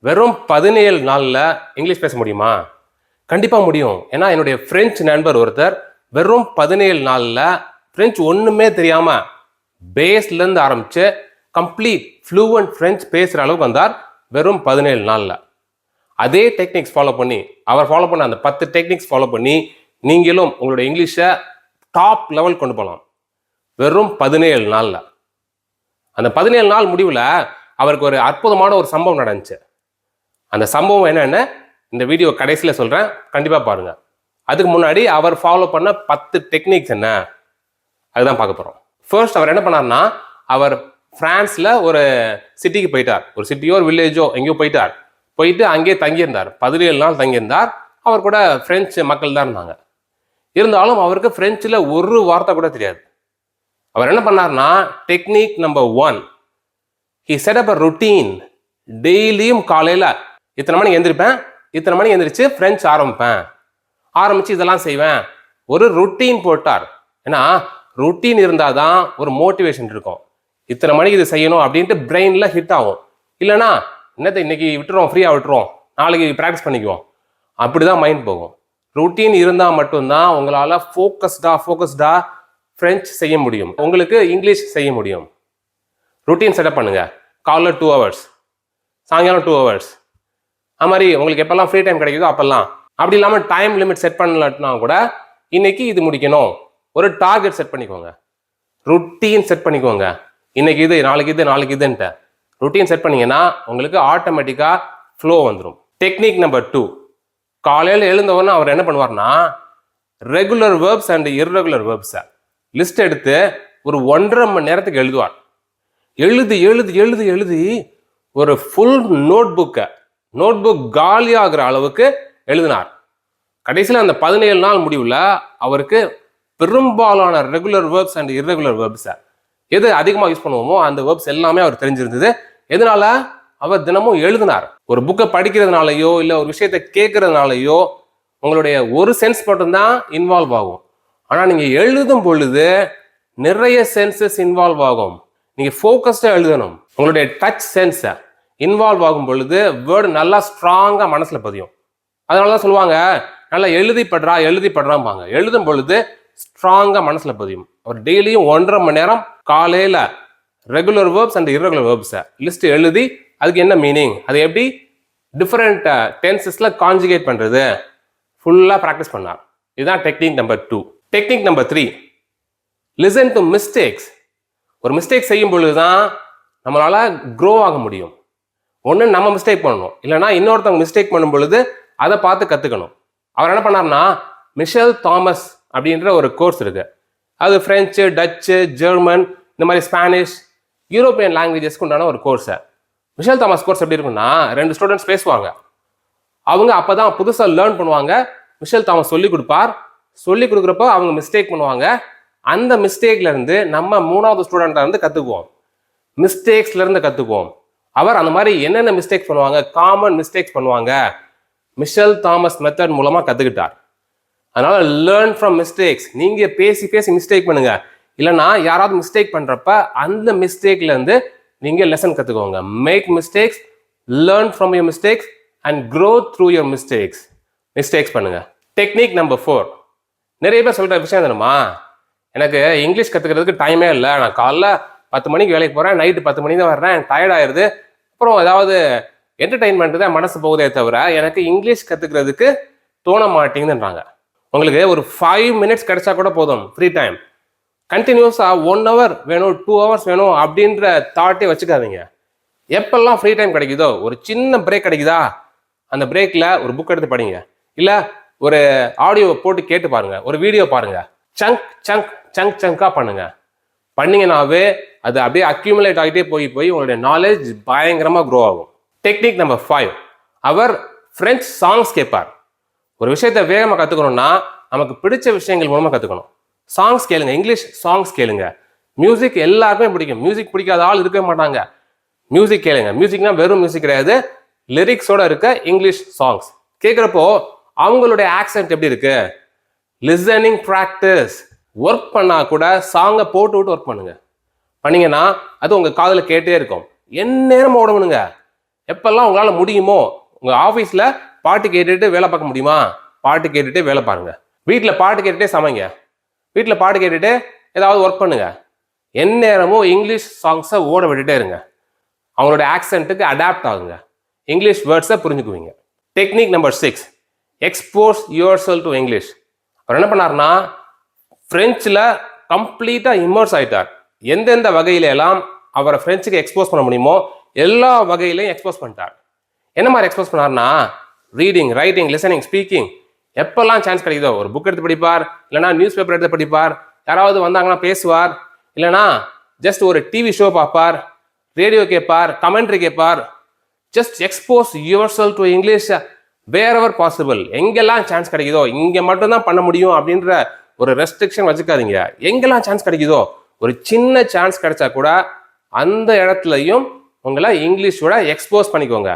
வெறும் 17 நாள்ல இங்கிலீஷ் பேச முடியுமா? கண்டிப்பா முடியும். ஏன்னா என்னுடைய பிரெஞ்சு நண்பர் ஒருத்தர் வெறும் 17 நாள்ல பிரெஞ்சு ஒண்ணுமே தெரியாம பேஸ்ல இருந்து ஆரம்பிச்சு கம்ப்ளீட் ஃப்ளூவன்ட் பிரெஞ்சு பேசுற அளவுக்கு வந்தார் வெறும் 17 நாள்ல. அதே டெக்னிக்ஸ் ஃபாலோ பண்ணி அவர் ஃபாலோ பண்ண அந்த 10 டெக்னிக்ஸ் ஃபாலோ பண்ணி நீங்களும் உங்களுடைய இங்கிலீஷை டாப் லெவல் கொண்டு போகலாம் வெறும் 17 நாள்ல. அந்த 17 நாள் முடிவில் அவருக்கு ஒரு அற்புதமான ஒரு சம்பவம் நடந்துச்சு. அந்த சம்பவம் என்னன்னு இந்த வீடியோ கடைசியில் சொல்கிறேன், கண்டிப்பாக பாருங்கள். அதுக்கு முன்னாடி அவர் ஃபாலோ பண்ண 10 டெக்னிக்ஸ் என்ன அதுதான் பார்க்க போகிறோம். ஃபர்ஸ்ட் அவர் என்ன பண்ணார்னா, அவர் ஃப்ரான்ஸில் ஒரு சிட்டிக்கு போயிட்டார். ஒரு சிட்டியோ ஒரு வில்லேஜோ எங்கேயோ போயிட்டு அங்கேயே தங்கியிருந்தார். 17 நாள் தங்கியிருந்தார். அவர் கூட ஃப்ரெஞ்சு மக்கள் தான் இருந்தாங்க. இருந்தாலும் அவருக்கு ஃப்ரெஞ்சில் ஒரு வார்த்தை கூட தெரியாது. அவர் என்ன பண்ணார்னா, technique number 1, he set up a routine. டெய்லியும் காலையில் இத்தனை மணிக்கு எந்திரிப்பேன், இத்தனை மணிக்கு எந்திரிச்சு ஃப்ரெஞ்சு ஆரம்பிச்சு இதெல்லாம் செய்வேன். ஒரு ருட்டீன் போட்டார். ஏன்னா ருட்டீன் இருந்தால் தான் ஒரு மோட்டிவேஷன் இருக்கும். இத்தனை மணிக்கு இது செய்யணும் அப்படின்ட்டு பிரெயினில் ஹிட் ஆகும். இல்லைனா என்னத்தை இன்னைக்கு விட்டுருவோம், ஃப்ரீயாக விட்டுருவோம், நாளைக்கு ப்ராக்டிஸ் பண்ணிக்குவோம், அப்படி தான் மைண்ட் போகும். ருட்டீன் இருந்தால் மட்டும்தான் உங்களால் ஃபோக்கஸ்டாக ஃப்ரெஞ்சு செய்ய முடியும், உங்களுக்கு இங்கிலீஷ் செய்ய முடியும். ருட்டீன் செட்டப் பண்ணுங்க. காலைல 2 hours, சாயங்காலம் 2 hours, அது மாதிரி உங்களுக்கு எப்பெல்லாம் ஃப்ரீ டைம் கிடைக்குதோ அப்பெல்லாம். அப்படி இல்லாமல் டைம் லிமிட் செட் பண்ணலன்னா கூட இன்னைக்கு இது முடிக்கணும், ஒரு டார்கெட் செட் பண்ணிக்கோங்க, ருட்டீன் செட் பண்ணிக்கோங்க. இன்னைக்கு இது, நாளைக்கு இதுன்ட்டு ருட்டீன் செட் பண்ணீங்கன்னா உங்களுக்கு ஆட்டோமேட்டிக்காக ஃப்ளோ வந்துடும். டெக்னிக் நம்பர் 2, காலையில் எழுந்தவொன்னே அவர் என்ன பண்ணுவார்னா, ரெகுலர் வேர்ப்ஸ் அண்ட் இர்ரெகுலர் வேர்ப்ஸை லிஸ்ட் எடுத்து ஒரு 1.5 மணி நேரத்துக்கு எழுதுவார். எழுதி ஒரு ஃபுல் நோட் புக் காலியாகிற அளவுக்கு எழுதினார். கடைசியில் அந்த 17 நாள் முடிவில் அவருக்கு பெரும்பாலான ரெகுலர் வேர்ப்ஸ் அண்ட் இர்ரெகுலர் வேர்ப்ஸை எது அதிகமாக யூஸ் பண்ணுவோமோ அந்த வேர்ப்ஸ் எல்லாமே அவர் தெரிஞ்சிருந்தது. எதனால? அவர் தினமும் எழுதினார். ஒரு புக்கை படிக்கிறதுனாலையோ இல்லை ஒரு விஷயத்தை கேட்கறதுனாலையோ உங்களுடைய ஒரு சென்ஸ் மட்டும்தான் இன்வால்வ் ஆகும். ஆனால் நீங்கள் எழுதும் பொழுது நிறைய சென்சஸ் இன்வால்வ் ஆகும். நீங்கள் ஃபோக்கஸ்டாக எழுதணும். உங்களுடைய டச் சென்ஸை இன்வால்வ் ஆகும் பொழுது வேர்டு நல்லா ஸ்ட்ராங்காக மனசில் பதியும். அதனால தான் சொல்லுவாங்க, நல்லா எழுதி படுறாம்பாங்க. எழுதும் பொழுது ஸ்ட்ராங்காக மனசில் பதியும். அவர் டெய்லியும் 1.5 மணி நேரம் காலையில் ரெகுலர் வேர்ப்ஸ் அண்ட் இர்ரெகுலர் வேர்ப்ஸை லிஸ்ட் எழுதி அதுக்கு என்ன மீனிங், அது எப்படி டிஃப்ரெண்ட் டென்சஸில் கான்ஜுகேட் பண்ணுறது ஃபுல்லாக ப்ராக்டிஸ் பண்ணார். இதுதான் technique number 2. Technique number 3, listen to mistakes. ஒரு மிஸ்டேக் செய்யும் பொழுது தான் நம்மளால் க்ரோ ஆக முடியும். ஒன்று நம்ம மிஸ்டேக் பண்ணணும், இல்லைனா இன்னொருத்தவங்க மிஸ்டேக் பண்ணும் பொழுது அதை பார்த்து கற்றுக்கணும். அவர் என்ன பண்ணார்னா, மிஷேல் தாமஸ் அப்படின்ற ஒரு கோர்ஸ் இருக்கு. அது ஃப்ரெஞ்சு, டச்சு, ஜெர்மன், இந்த மாதிரி ஸ்பானிஷ், யூரோப்பியன் லாங்குவேஜஸ்க்கு உண்டான ஒரு கோர்ஸை. மிஷேல் தாமஸ் கோர்ஸ் எப்படி இருக்குன்னா, 2 ஸ்டூடெண்ட்ஸ் பேசுவாங்க. அவங்க அப்போ தான் புதுசாக லேர்ன் பண்ணுவாங்க. மிஷேல் தாமஸ் சொல்லி கொடுக்குறப்போ அவங்க மிஸ்டேக் பண்ணுவாங்க. அந்த மிஸ்டேக்லேருந்து நம்ம 3வது ஸ்டூடெண்ட்டாக இருந்து கற்றுக்குவோம். மிஸ்டேக்ஸ்லேருந்து கற்றுக்குவோம். அவர் அந்த மாதிரி என்னென்ன மிஸ்டேக்ஸ் பண்ணுவாங்க, காமன் மிஸ்டேக்ஸ் பண்ணுவாங்க, மிஷேல் தாமஸ் மெத்தட் மூலமாக கற்றுக்கிட்டார். அதனால லேர்ன் ஃப்ரம் மிஸ்டேக்ஸ். நீங்கள் பேசி மிஸ்டேக் பண்ணுங்க. இல்லைனா யாராவது மிஸ்டேக் பண்ணுறப்ப அந்த மிஸ்டேக்லேருந்து நீங்கள் லெசன் கற்றுக்கோங்க. Make mistakes, learn from your mistakes and grow through your mistakes பண்ணுங்க. டெக்னிக் நம்பர் 4, நிறைய பேர் சொல்கிற விஷயம் என்னமா, எனக்கு இங்கிலீஷ் கற்றுக்கிறதுக்கு டைமே இல்லை, நான் காலைல 10 மணிக்கு வேலைக்கு போகிறேன், நைட்டு 10 மணிக்கு தான் வர்றேன், டயர்ட் ஆயிடுது, அப்புறம் ஏதாவது என்டர்டைன்மெண்ட்டு தான் மனசு போகுதே தவிர எனக்கு இங்கிலீஷ் கற்றுக்கிறதுக்கு தோண மாட்டேங்குதுன்றாங்க. உங்களுக்கு ஒரு 5 minutes கிடைச்சா கூட போதும் ஃப்ரீ டைம். கண்டினியூஸாக 1 hour வேணும், 2 hours வேணும் அப்படின்ற தாட்டே வச்சுக்காதீங்க. எப்பெல்லாம் ஃப்ரீ டைம் கிடைக்குதோ, ஒரு சின்ன பிரேக் கிடைக்குதா, அந்த பிரேக்கில் ஒரு புக் எடுத்து படிங்க, இல்லை ஒரு ஆடியோ போட்டு கேட்டு பாருங்க, ஒரு வீடியோ பாருங்க. சங்காக பண்ணீங்கன்னாவே அது அப்படியே அக்யூமுலேட் ஆகிட்டே போய் உங்களுடைய நாலேஜ் பயங்கரமாக க்ரோ ஆகும். டெக்னிக் நம்பர் 5, அவர் ஃப்ரெஞ்ச் சாங்ஸ் கேட்பார். ஒரு விஷயத்தை வேகமாக கற்றுக்கணும்னா நமக்கு பிடிச்ச விஷயங்கள் மூலமாக கற்றுக்கணும். சாங்ஸ் கேளுங்க, இங்கிலீஷ் சாங்ஸ் கேளுங்க. மியூசிக் எல்லாருக்குமே பிடிக்கும், மியூசிக் பிடிக்காத ஆள் இருக்கவே மாட்டாங்க. மியூசிக் கேளுங்க. மியூசிக்னா வெறும் மியூசிக் கிடையாது, லிரிக்ஸோட இருக்க இங்கிலீஷ் சாங்ஸ் கேட்குறப்போ அவங்களுடைய ஆக்சென்ட் எப்படி இருக்கு, லிசனிங் ப்ராக்டிஸ். ஒர்க் பண்ணால் கூட சாங்கை போட்டு ஒர்க் பண்ணீங்கன்னா அது உங்கள் காதில் கேட்டே இருக்கும். எந்நேரம் ஓடணுங்க. எப்பெல்லாம் உங்களால் முடியுமோ உங்கள் ஆஃபீஸில் பாட்டு கேட்டுட்டு வேலை பார்க்க முடியுமா, பாட்டு கேட்டுட்டு வேலை பாருங்க. வீட்டில் பாட்டு கேட்டுட்டே சமைங்க. வீட்டில் பாட்டு கேட்டுட்டு ஏதாவது ஒர்க் பண்ணுங்க. எந்நேரமும் இங்கிலீஷ் சாங்ஸை ஓட விட்டுட்டே இருங்க. அவங்களோட ஆக்சென்ட்டுக்கு அடாப்ட் ஆகுங்க. இங்கிலீஷ் வேர்ட்ஸை புரிஞ்சுக்குவீங்க. Technique number 6, expose yourself to English. அவர் என்ன பண்ணார்னா ஃப்ரெஞ்சில் கம்ப்ளீட்டாக இம்மர்ஸ் ஆகிட்டார். எந்தெந்த வகையிலெல்லாம் அவரை ஃப்ரெஞ்சுக்கு எக்ஸ்போஸ் பண்ண முடியுமோ எல்லா வகையிலையும் எக்ஸ்போஸ் பண்ணிட்டார். என்ன மாதிரி எக்ஸ்போஸ் பண்ணார்னா ரீடிங், ரைட்டிங், லிசனிங், ஸ்பீக்கிங். எப்பெல்லாம் சான்ஸ் கிடைக்குதோ ஒரு புக் எடுத்து படிப்பார், இல்லைனா நியூஸ் பேப்பர் எடுத்து படிப்பார், யாராவது வந்தாங்கன்னா பேசுவார், இல்லைனா ஜஸ்ட் ஒரு டிவி ஷோ பார்ப்பார், ரேடியோ கேட்பார், கமெண்ட்ரி கேட்பார். Just expose yourself to English wherever possible. எங்கெல்லாம் சான்ஸ் கிடைக்குதோ இங்கே மட்டும்தான் பண்ண முடியும் அப்படின்ற ஒரு ரெஸ்ட்ரிக்ஷன் வச்சுக்காதீங்க. எங்கெல்லாம் சான்ஸ் கிடைக்குதோ ஒரு சின்ன சான்ஸ் கிடைச்சா கூட அந்த இடத்துலையும் உங்களை இங்கிலீஷோட எக்ஸ்போஸ் பண்ணிக்கோங்க.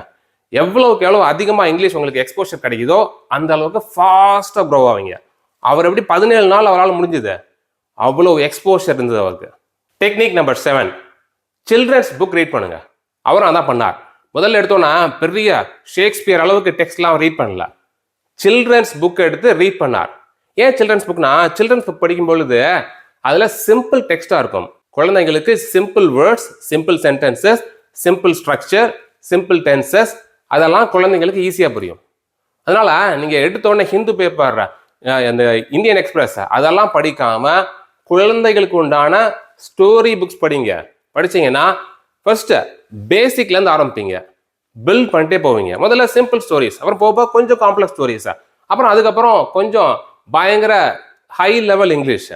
எவ்வளவுக்கு எவ்வளோ அதிகமாக இங்கிலீஷ் உங்களுக்கு எக்ஸ்போஷர் கிடைக்குதோ அந்த அளவுக்கு ஃபாஸ்ட்டாக க்ரோ ஆவீங்க. அவர் எப்படி 17 நாள் அவரால் முடிஞ்சுது, அவ்வளோ எக்ஸ்போஷர் இருந்தது அவருக்கு. Technique number 7, children's book read பண்ணுங்க. அவரும் அதான் பண்ணார். முதல்ல எடுத்தோன்னா பெரிய ஷேக்ஸ்பியர் அளவுக்கு டெக்ஸ்ட்லாம் ரீட் பண்ணல, சில்ட்ரன்ஸ் புக் எடுத்து ரீட் பண்ணார். ஏன் சில்ட்ரன்ஸ் புக்னா, சில்ட்ரன்ஸ் புக் படிக்கும் பொழுது அதில் சிம்பிள் டெக்ஸ்டாக இருக்கும். குழந்தைங்களுக்கு simple words, simple sentences, simple structure, simple tenses, அதெல்லாம் குழந்தைங்களுக்கு ஈஸியாக புரியும். அதனால நீங்கள் எடுத்தோடனே ஹிந்து பேப்பர், அந்த இந்தியன் எக்ஸ்பிரஸ் அதெல்லாம் படிக்காமல் குழந்தைகளுக்கு உண்டான ஸ்டோரி புக்ஸ் படிங்க. படிச்சீங்கன்னா ஃபர்ஸ்ட் பேசிக்லேருந்து ஆரம்பிப்பீங்க, பில்ட் பண்ணிட்டே போவீங்க. முதல்ல சிம்பிள் ஸ்டோரிஸ், அப்புறம் போக கொஞ்சம் காம்ப்ளெக்ஸ் ஸ்டோரிஸ், அப்புறம் அதுக்கப்புறம் கொஞ்சம் பயங்கர ஹை லெவல் இங்கிலீஷ்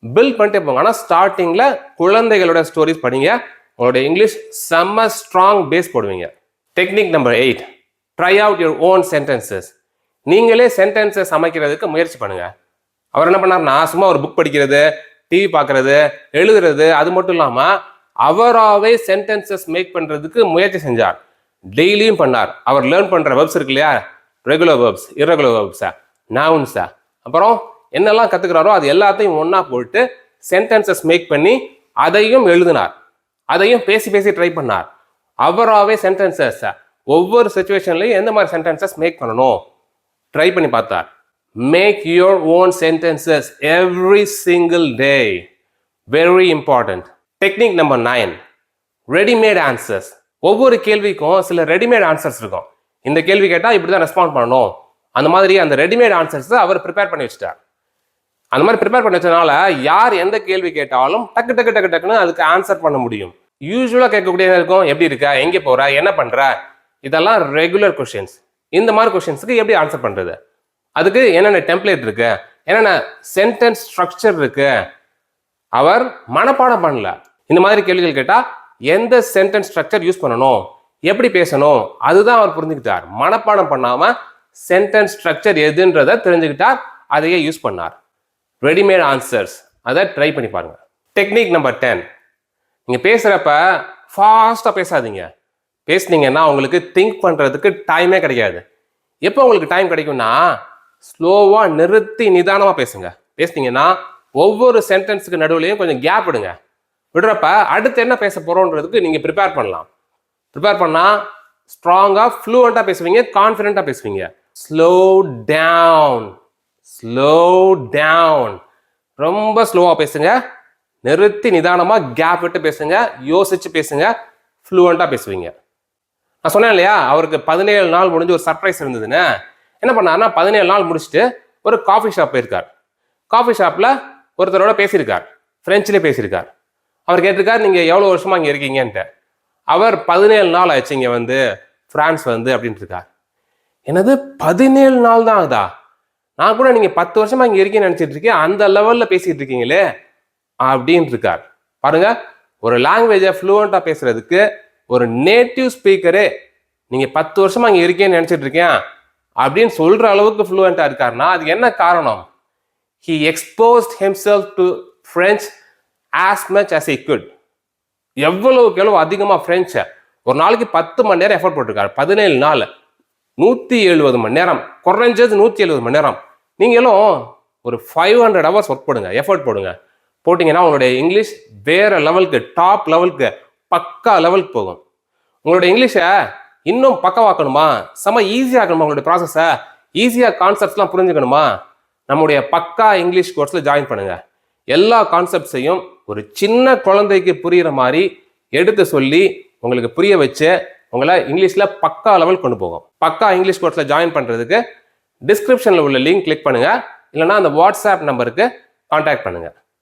பில்ட் பண்ணிட்டே போங்க. ஆனால் ஸ்டார்டிங்கில் குழந்தைகளோட ஸ்டோரிஸ் படிங்க, உங்களோட இங்கிலீஷ் செம்ம ஸ்ட்ராங் பேஸ் போடுவீங்க. Technique number 8, try out your own sentences. நீங்களே சென்டென்சஸ் அமைக்கிறதுக்கு முயற்சி பண்ணுங்க. அவர் என்ன பண்ணார்னா சும்மா ஒரு புக் படிக்கிறது, டிவி பார்க்கறது, எழுதுறது, அது மட்டும் இல்லாமல் அவராகவே சென்டென்சஸ் மேக் பண்ணுறதுக்கு முயற்சி செஞ்சார். டெய்லியும் பண்ணார். அவர் லேர்ன் பண்ணுற வெர்ப்ஸ் இருக்கு இல்லையா, ரெகுலர் வெர்ப்ஸ், இர்ரெகுலர் வெர்ப்ஸா, நவுன்ஸா, அப்புறம் என்னெல்லாம் கற்றுக்கிறாரோ அது எல்லாத்தையும் ஒன்றா போட்டு சென்டென்சஸ் மேக் பண்ணி அதையும் எழுதினார், அதையும் பேசி பேசி ட்ரை பண்ணார். அவராகவே சென்டென்சஸ் ஒவ்வொரு சுச்சுவேஷன்லையும் எந்த மாதிரி சென்டென்சஸ் மேக் பண்ணணும் ட்ரை பண்ணி பார்த்தார். Make your own sentences every single day, very important. Technique number 9, readymade answers. ஒவ்வொரு கேள்விக்கும் சில ரெடிமேட் ஆன்சர்ஸ் இருக்கும். இந்த கேள்வி கேட்டால் இப்படி தான் ரெஸ்பாண்ட் பண்ணணும், அந்த மாதிரி அந்த ரெடிமேட் ஆன்சர்ஸை அவர் ப்ரிப்பேர் பண்ணி வச்சுட்டார். அந்த மாதிரி ப்ரிப்பேர் பண்ணி வச்சதுனால யார் எந்த கேள்வி கேட்டாலும் டக்கு டக்கு டக்கு டக்குன்னு அதுக்கு ஆன்சர் பண்ண முடியும். யூஸ்வலாக கேட்கக்கூடியதாக இருக்கும், எப்படி இருக்கா, எங்கே போகிற, என்ன பண்ணுற, இதெல்லாம் ரெகுலர் கொஷின்ஸ். இந்த மாதிரி கொஷின்ஸுக்கு எப்படி ஆன்சர் பண்ணுறது, அதுக்கு என்னென்ன டெம்ப்ளேட் இருக்கு, என்னென்ன சென்டென்ஸ் ஸ்ட்ரக்சர் இருக்கு, அவர் மனப்பாடம் பண்ணல. இந்த மாதிரி கேள்விகள் கேட்டால் எந்த சென்டென்ஸ் ஸ்ட்ரக்சர் யூஸ் பண்ணணும், எப்படி பேசணும், அதுதான் அவர் புரிஞ்சுக்கிட்டார். மனப்பாடம் பண்ணாமல் சென்டென்ஸ் ஸ்ட்ரக்சர் எதுன்றதை தெரிஞ்சுக்கிட்டார், அதையே யூஸ் பண்ணார். ரெடிமேட் ஆன்சர்ஸ், அதை ட்ரை பண்ணி பாருங்க. டெக்னிக் நம்பர் 10, நீங்கள் பேசுகிறப்ப ஃபாஸ்ட்டாக பேசாதீங்க. பேசுனீங்கன்னா உங்களுக்கு திங்க் பண்ணுறதுக்கு டைமே கிடைக்காது. எப்போ உங்களுக்கு டைம் கிடைக்கும்னா ஸ்லோவாக நிறுத்தி நிதானமாக பேசுங்க. பேசுனீங்கன்னா ஒவ்வொரு சென்டென்ஸுக்கு நடுவுலையும் கொஞ்சம் கேப் விடுங்க. விடுறப்ப அடுத்து என்ன பேச போகிறோன்றதுக்கு நீங்கள் ப்ரிப்பேர் பண்ணலாம். ப்ரிப்பேர் பண்ணால் ஸ்ட்ராங்காக ஃப்ளூவெண்ட்டாக பேசுவீங்க, கான்ஃபிடென்ட்டாக பேசுவீங்க. Slow down, slow down. ரொம்ப ஸ்லோவாக பேசுங்க, நிறுத்தி நிதானமாக கேப் விட்டு பேசுங்க, யோசிச்சு பேசுங்க, ஃப்ளூவெண்ட்டாக பேசுவீங்க. நான் சொன்னேன் இல்லையா, அவருக்கு 17 நாள் முடிஞ்சு ஒரு சர்ப்ரைஸ் இருந்ததுன்னு. என்ன பண்ணார்னா 17 நாள் முடிச்சுட்டு ஒரு காஃபி ஷாப் போயிருக்கார். காஃபி ஷாப்பில் ஒருத்தரோட பேசியிருக்கார், ஃப்ரெஞ்சிலே பேசியிருக்கார். அவர் கேட்டிருக்கார், நீங்கள் எவ்வளோ வருஷமாக இங்கே இருக்கீங்கன்ட்டு. அவர் 17 நாள் ஆச்சு இங்கே வந்து, ஃப்ரான்ஸ் வந்து அப்படின்ட்டு இருக்கார். என்னது 17 நாள் தான் ஆகுதா? நான் கூட நீங்கள் 10 வருஷமாக இங்கே இருக்கீங்கன்னு நினச்சிட்டு இருக்கேன், அந்த லெவலில் பேசிகிட்டு இருக்கீங்களே அப்படின்னு இருக்கார். பாருங்க, ஒரு லாங்குவேஜை ஃப்ளூவெண்ட்டாக பேசுறதுக்கு ஒரு நேட்டிவ் ஸ்பீக்கரே நீங்கள் 10 வருஷமாக இங்கே இருக்கேன்னு நினச்சிட்டு இருக்கேன் அப்படின்னு சொல்கிற அளவுக்கு ஃப்ளூவெண்ட்டாக இருக்காருன்னா அதுக்கு என்ன காரணம்? He exposed himself to French as much as he could. எவ்வளவுக்கு எவ்வளவு அதிகமாக ஃப்ரெஞ்சை ஒரு நாளைக்கு 10 மணி நேரம் எஃபர்ட் போட்டிருக்காரு. 17 நாள் 170 மணி நேரம், குறைஞ்சது 170 மணி நேரம். நீங்களும் ஒரு 500 ஹவர்ஸ் ஒர்க் போடுங்க, எஃபர்ட் போடுங்க. போட்டிங்கன்னா உங்களுடைய இங்கிலீஷ் வேற லெவலுக்கு, டாப் லெவலுக்கு, பக்கா லெவலுக்கு போகும். உங்களுடைய இங்கிலீஷை இன்னும் பக்கவாக்கணுமா, செம ஈஸியாக்கணுமா உங்களுடைய ப்ராசஸை, ஈஸியாக கான்செப்ட்ஸ்லாம் புரிஞ்சுக்கணுமா, நம்முடைய பக்கா இங்கிலீஷ் கோர்ஸில் ஜாயின் பண்ணுங்க. எல்லா கான்செப்ட்ஸையும் ஒரு சின்ன குழந்தைக்கு புரிகிற மாதிரி எடுத்து சொல்லி உங்களுக்கு புரிய வச்சு உங்களை இங்கிலீஷில் பக்கா லெவல் கொண்டு போகும். பக்கா இங்கிலீஷ் கோர்ஸில் ஜாயின் பண்ணுறதுக்கு டிஸ்கிரிப்ஷனில் உள்ள லிங்க் கிளிக் பண்ணுங்கள், இல்லைனா அந்த வாட்ஸ்அப் நம்பருக்கு கான்டாக்ட் பண்ணுங்கள்.